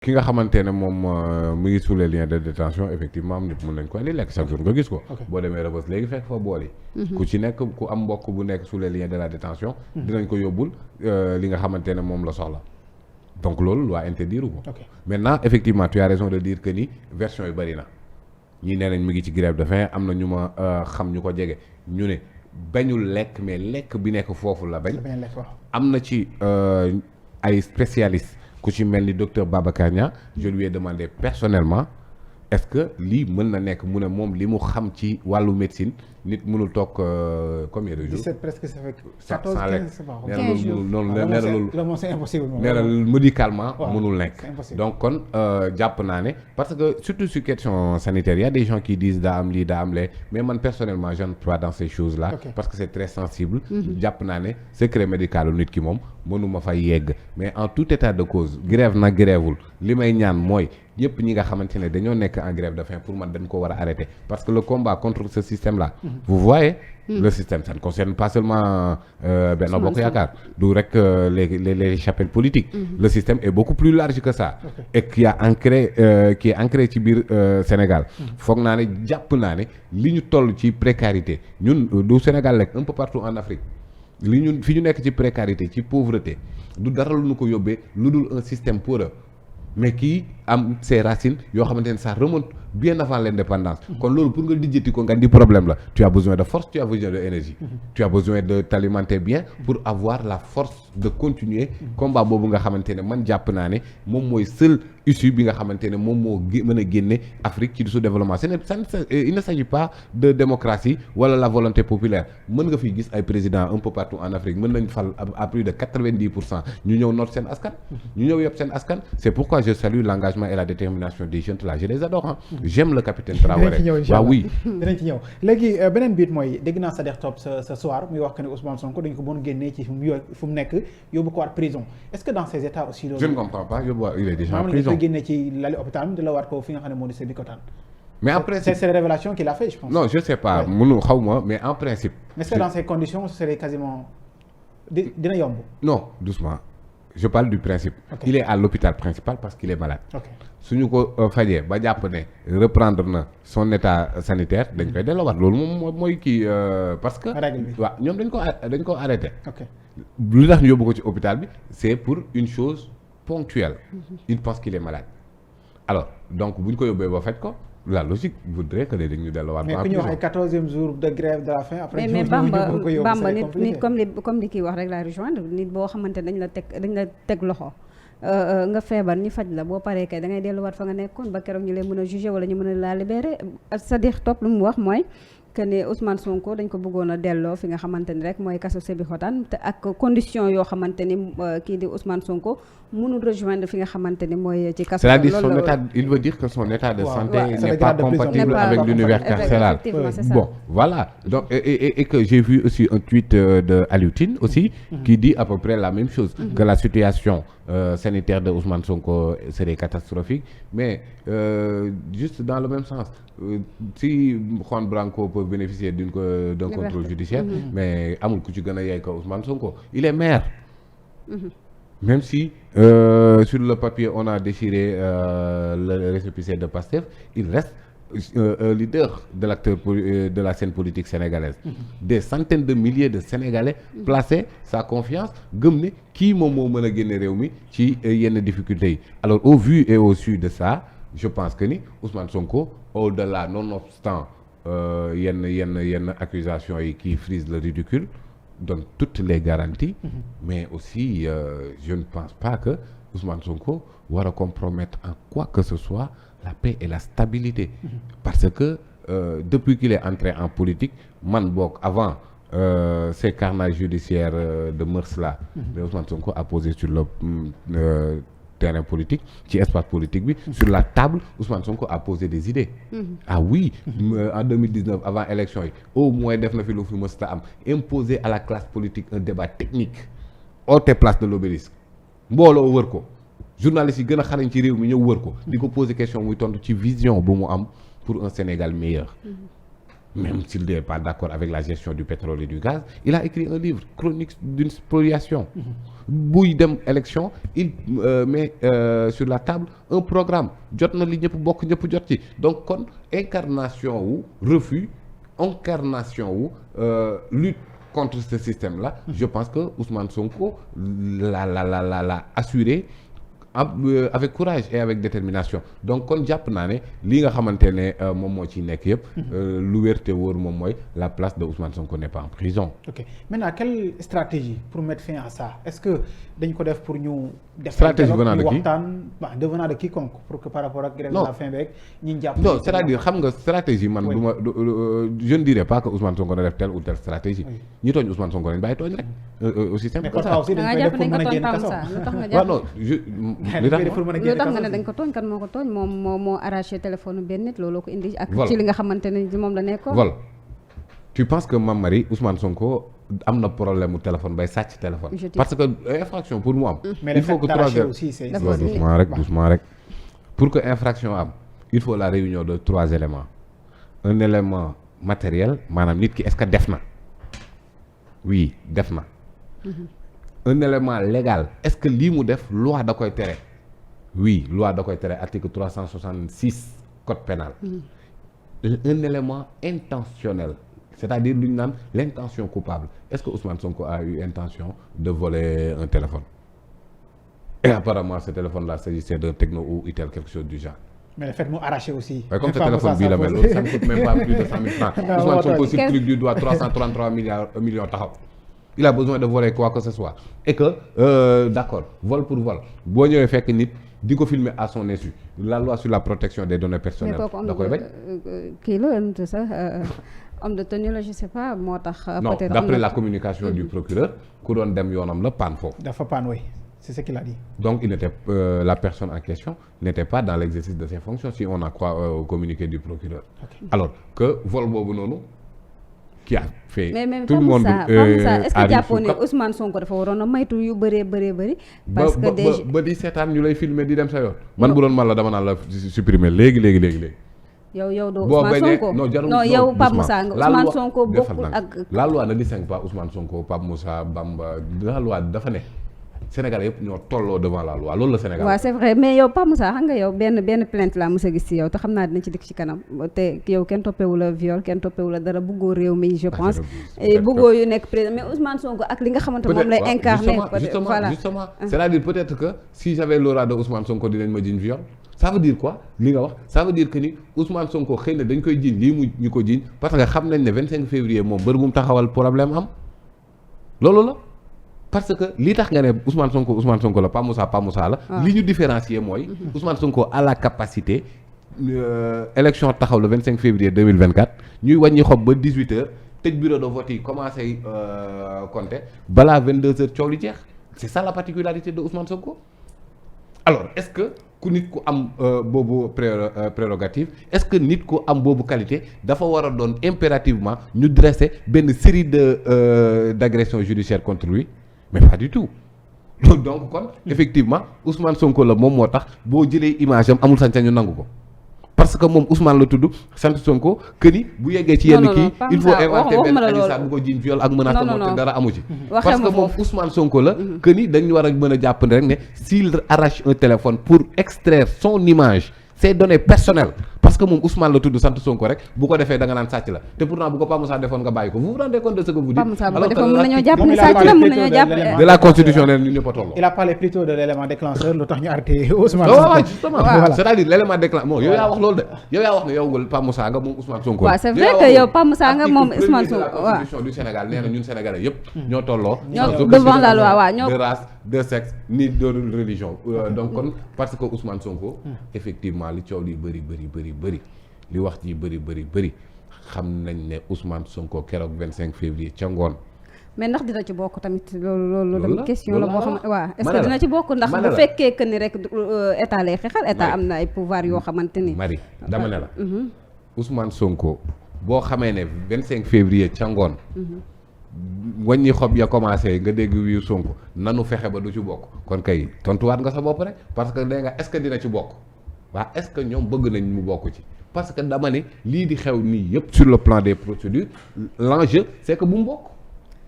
ki nga xamante ne moom mu ngi sous les liens de détention effectivement am nit mun nañ ko andi lekk chaque jour nga gis ko. boo demee Rebeuss léegi fekk fa bool yi. ku ci nekk ku am mbokk bu nekk sous les liens de la détention dinañ ko yóbbul li nga xamante ne moom la soxla. donc loolu loi interdire ko. maintenant effectivement tu as raison de dire que ni version yu bëri na ñii nee nañ mu ngi ci grève de faim am na ñu ma xam ñu ko jege ñu ne bañul lekk mais lekk bi nekk foofu la bañ. am na ci ay spécialistes. ku ci mel ni docteur Babacar Niang je lui ai demandé personnellement est-ce que lii mën na nekk mu ne moom li mu xam ci wàllu médecine nit mënul toog combien de jours. 17 presque ça fait 14 15 nee na médicalement mënul nekk. donc kon jàpp naa ne parce que surtout sur question sanitaire y a des gens qui disent daa am lii daa am lee mais man personnellement je ne crois pas dans ces choses là. parce que c'est très sensible. jàpp naa ne secret médical nit ki moom mënuma fay yegg mais en tout état de cause grève na grèvewul li may ñaan mooy ñëpp ñi nga xamante ne dañoo nekk en grève de faim pour man dañ ko war a arrêter parce que le combat contre ce système là vous voyez le système ça ne concerne pas seulement Benno Bokk Yaakaar du rek les chapelles politiques le système est beaucoup plus large que ça et qui est ancré ci biir Sénégal foog naa ne jàpp naa ne li ñu toll ci précarité ñun du Sénégal rek un peu partout en Afrique li ñun fi ñu nekk ci précarité ci pauvreté du dara lu ñu ko yóbbee lu dul un système poreux mais kii am ses racines yoo xamante ne ça remonte bien avant l'indépendance kon loolu pour nga lijjati ko nga di problème la tu as besoin de force tu as besoin de énergie tu as besoin de t'alimenter bien pour avoir la force de continuer combat boobu nga xamante ne man jàpp naa ne moom mooy seul issue bi nga xamante ne moom moo mën a génne Afrique ci sous-développement il ne s'agit pas de démocratie wala la volonté populaire mën nga fi gis ay présidents un peu partout en Afrique mën nañ fal à plus de 90% ñu ñëw noot seen askan ñu ñëw yëpp seen askan c'est pourquoi je salue l'engagement et la détermination des jeunes là je les adore hein. J'aime le capitaine Traoré waaw oui dinañ ci ñëw léegi beneen biit mooy dégg naa Sadikh Top ce soir muy wax que ne Ousmane Sonko dañ ko mën génnee ci fu mu nekk yóbbu ko waat prison est-ce que dans ces états aussi loolu je ne comprends pas yóbbu il est déjà en prison génne ci lali hôpital mi di la waat ko fi nga xam ne moo di Sébikotane mais en principe c'est la révélation qu'il a fait je pense non je sais pas mënu xaw ma mais en principe est-ce que dans ces conditions ce serait quasiment dina yomb non doucement je parle du principe il est à l'hôpital principal parce qu'il est malade suñu ko fajee ba jàpp ne reprendre na son état sanitaire dañ koy delloowaat loolu moom mooy kii parce que waaw ñoom dañ ko arrêté li tax ñu yóbbu ko ci hôpital bi c'est pour une chose ponctuelle il pense qu'il est malade alors donc bu ñu ko yóbbee ba faj ko la logique voudrait que léegi ñu delluwaat. mais ku ñu wax ay 14e jour de grève de la faim. après mais Bamba nit comme li kii wax rek la rejoindre nit boo xamante dañ la teg loxo nga feebar ñi faj la boo paree kay da ngay delluwaat fa nga nekkoon ba keroog ñu lay mën a juger wala ñu mën a la libérer Sadikh Top lu mu wax mooy que ne Ousmane Sonko dañ ko bëggoon a delloo fi nga xamante ni rek mooy kaso Sébikotane te ak condition yoo xamante ni kii di Ousmane Sonko mënul rejoindre fi nga xamante ni mooy ci kaso. c'est-à-dire son état il veut dire que son état de santé n'est pas compatible avec l'univers carcéral. Bon voilà donc et que j'ai vu aussi un tweet de Aliou Tine aussi qui dit à peu près la même chose que la situation sanitaire de Ousmane Sonko serait catastrophique mais juste dans le même sens si Juan Branco peut bénéficier d'un contrôle judiciaire mais amul ku ci gën a yey ko Ousmane Sonko il est maire même si sur le papier on a déchiré le récépissé de Pastef il reste un leader de l'acteur de la scène politique sénégalaise des centaines de milliers de Sénégalais plaçaient sa confiance gëm ne kii moom moo mën a génne réew mi ci yenn difficultés yi alors au vu et au su de ça je pense que ni Ousmane Sonko au-delà nonobstant yenn accusations yi qui frisent le ridicule donne toutes les garanties mais aussi je ne pense pas que Ousmane Sonko war a compromettre en quoi que ce soit la paix et la stabilité parce que depuis qu'il est entré en politique man boog avant ces carnages judiciaires de mœurs là Ousmane Sonko a posé sur le terrain politique ci espace politique bi sur la table Ousmane Sonko a posé des idées ah oui en 2019 avant élection yi au moins def na fi lu fi mësta am imposer à la classe politique un débat technique haute place de l'Obélisque mbooloo wër ko journalistes yi gën a xarañ ci réew mi ñëw wër ko di ko poser question muy tontu ci vision bu mu am pour un Sénégal meilleur même s'il n'est pas d'accord avec la gestion du pétrole et du gaz, il a écrit un livre, Chronique d'une spoliation. buy dem élection il met sur la table un programme jot na li ñëpp bokk ñëpp jot ci donc kon incarnation wu refus incarnation wu lutte contre ce système là je pense que Ousmane Sonko l'a assuré avec courage et avec détermination donc kon jàpp naa ne li nga xamante ne moom moo ciy nekk yëpp lu wér te wóor moom mooy la place de Ousmane Sonko n'est pas en prison. Ok maintenant quelle stratégie pour mettre fin à ça est-ce que dañ ko def pour ñu. def stratégie venant de qui waxtaan devenant de quiconque pour que par rapport ak. grève de la faim beeg ñi jàpp. non c'est-à-dire xam nga stratégie man du ma je ne dirais pas que Ousmane Sonko na def telle ou telle stratégie. ñi tooñ Ousmane Sonko nañ bàyyi tooñ rek. aussi simple que ça. lu tax nga ne dañ ko tooñ kan moo ko tooñ moo arraché téléphone benn nit looloo ko indi ak ci li nga xamante ne moom la nekkoon vol tu penses que Mame Marie Ousmane Sonko am na problème mu téléphone bay sàcc téléphone parce que infraction pour mu am il faut que doucement rek pour que infraction am il faut la réunion de 3 éléments un élément matériel maanaam nit ki est-ce que def na oui def na un élément légal est-ce que lii mu def loi da koy tere oui loi da koy tere article 366 code pénal un élément intentionnel c'est-à-dire lu ñu naan l'intention coupable est-ce que Ousmane Sonko a eu intention de voler un téléphone et apparemment ce téléphone-là s'agissait d'un techno ou itel quelque chose du genre. mais le fait mu arraché aussi. Ouais, comme ce téléphone bii la mel loolu ça ne coûte même pas plus de 100 000 francs. Ousmane Sonko si clique du doigt 333 millions taxaw. il a besoin de voler quoi que ce soit et que d'accord vol pour vol boo ñëwee fekk nit di ko filmer à son insu la loi sur la protection des données personnelles da koy bañ kii la sax homme de tenue la je sais pas moo tax non d'après la communication du procureur ku doon dem yoonam la paan foofu dafa paan oui c'est ce qu'il a dit donc il n'était la personne en question n'était pas dans l'exercice de ses fonctions si on en croit au communiqué du procureur alors que vol boobu noonu qui a fait mais tout le monde est-ce que jàppoon ne Ousmane Sonko dafa waroon a maytu yu bëree parce que déjà ba di seetaan ñu lay filmer di dem sa yoon man bu doon man la dama naan la supprimer léegi yow doo Ousmane Sonko non yow Pape Moussa nga Ousmane Sonko bokkul ak la loi ne distingue pas Ousmane Sonko Pape Moussa Bamba la loi dafa ne Sénégal yëpp ñoo tolloo devant la loi loolu la Sénégal. waaw c'est vrai mais yow Pape Moussa xam nga yow benn plainte laa mos a gis ci yow te xam naa dina ci dikk ci kanam te yow kenn toppewu la viol kenn toppewu la dara bëggoo réew mi je pense bëggoo yu nekk président mais Ousmane Sonko ak li nga xamante moom lay incarné justement c'est-à-dire peut-être que si j'avais l'aura de Ousmane Sonko dinañ ma jiñ viol ça veut dire quoi li nga wax ça veut dire que ni Ousmane Sonko xëy na dañ koy jiñ lii mu ñu ko jiñ parce que xam nañ ne 25 février moom bër bu mu taxawal problème am loolu la parce que li tax nga ne Ousmane Sonko la Pape Moussa la li ñu différencier mooy Ousmane Sonko a la capacité élection taxaw le 25 février 2024 ñuy wàññi xob ba 18h tëj bureau de vote yi commencé compter balaa 22h coow li jeex c'est ça la particularité de Ousmane Sonko alors est-ce que ku nit ku am boobu prérogative est-ce que nit ku am boobu qualité dafa war a doon impérativement ñu dresser benn série d'agressions judiciaires contre lui mais pas du tout donc kon effectivement Ousmane Sonko la moom moo tax boo jëlee image am amul sañ-sañu nangu ko parce que moom Ousmane la tudd sant Sonko que ni bu yeggee ci yenn kii il faut inventer benn Adji Sarr bu ko jiiñ viol ak menace de mort te dara amu ci parce que moom Ousmane Sonko la que ni dañu war a mën a jàpp ne rek ne s'il arrache un téléphone pour extraire son image ses données personnelles parce que moom Ousmane la tudd sant Sonko rek bu ko defee da nga naan sàcc la te pourtant bu ko Pape Moussa defoon nga bàyyi ko vous vous rendez compte de ce que vous dites de la constitution ne ñun ñëpp a tolloo il a parlé plutôt de l'élément déclencheur lu tax ñu arrêté Ousmane Sonko waaw justement c'est-à-dire l'élément déclencheur bon yow yaa wax loolu de yow yaa wax ne yow nga Pape Moussa nga moom Ousmane Sonko waaw c'est vrai que yow Pape Moussa nga moom Ousmane Sonko waaw la constitution du Sénégal nee na ñun Sénégalais yëpp ñoo tolloo devant la loi waaw ñoo de race de sexe ni de religion donc kon parce que Ousmane Sonko effectivement li coow li bëri li wax ji bëri xam nañ ne Ousmane Sonko keroog 25 février ca ngoon mais ndax dina ci bokk tamit loolu dama question la boo xam ne waaw est-ce que dina ci bokk ndax bu fekkee que ni rek état lay xeexal état am na ay pouvoir yoo xamante ni Marie dama ne la Ousmane Sonko boo xamee ne 25 février ca ngoon wàññi xob ya commencé nga dégg wiir Sonko nanu fexe ba du ci bokk kon kay tontuwaat nga sa bopp rek parce que dégg nga est-ce que dina ci bokk waaw est-ce que ñoom bëgg nañ mu bokk ci parce que dama ne lii di xew nii yëpp sur le plan des procédures l'enjeu c'est que bu mu bokk